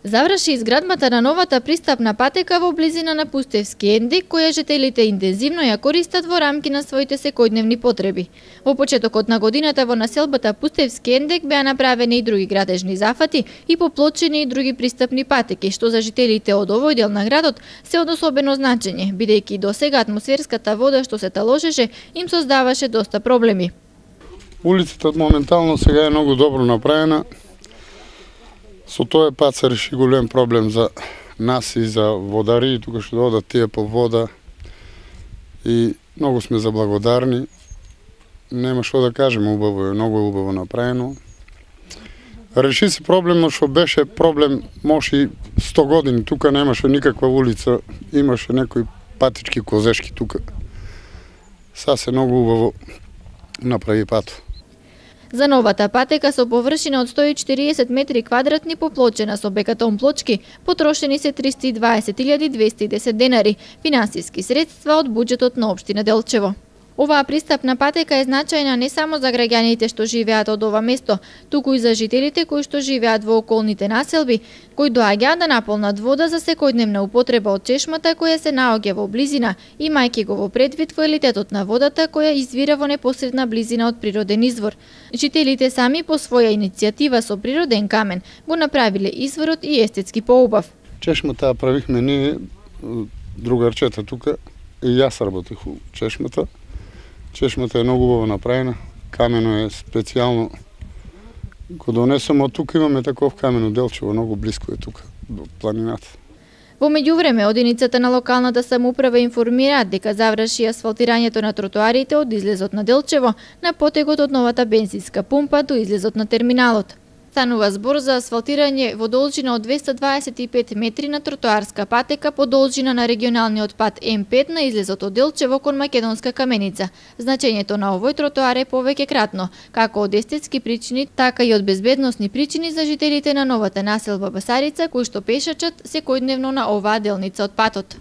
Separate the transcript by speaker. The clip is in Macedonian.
Speaker 1: Заврши изградбата на новата пристапна патека во близина на Пустевски ендек, која жителите интензивно ја користат во рамки на своите секојдневни потреби. Во почетокот на годината во населбата Пустевски ендек беа направени и други градежни зафати и поплочени и други пристапни патеки, што за жителите од овој дел на градот се од особено значење, бидејќи досега атмосферската вода што се таложеше им создаваше доста проблеми.
Speaker 2: Улицата моментално сега е многу добро направена. Со тој пат се реши голем проблем за нас и за водари, тука што додат тие по вода и многу сме заблагодарни. Нема што да кажеме, убаво е, многу убаво направено. Реши се проблемот што беше проблем може и 100 години, тука немаше никаква улица, имаше некои патички козешки тука. Са се многу убаво направи пат.
Speaker 1: За новата патека со површина од 140 метри квадратни поплочена со бекатон плочки потрошени се 320.210 денари, финансиски средства од буџетот на општина Делчево. Оваа пристапна патека е значајна не само за граѓаните што живеат од ова место, туку и за жителите кои што живеат во околните населби, кои доаѓаат да наполнат вода за секојдневна употреба од чешмата која се наоѓа во близина, имајќи го во предвид квалитетот на водата која извира во непосредна близина од природен извор. Жителите сами по своја иницијатива со природен камен го направиле изворот и естетски поубав.
Speaker 2: Чешмата правихме ние, другарчета тука, и јас работех у чешмата. Чешмата е многу убаво направена, камено е специјално. Го донесам од тука, имаме таков камен од Делчево, многу блиско е тука, до планината.
Speaker 1: Во меѓувреме, одиницата на локалната самоуправа информираат дека заврши асфалтирањето на тротоарите од излезот на Делчево на потегот од новата бензинска пумпа до излезот на терминалот. Станува збор за асфалтирање во должина од 225 метри на тротоарска патека по должина на регионалниот пат М5 на излезот од Делчево кон Македонска каменица. Значењето на овој тротоар е повеќе кратно, како од естетски причини, така и од безбедносни причини за жителите на новата населба Басарица, кои што пешачат секојдневно на оваа делница од патот.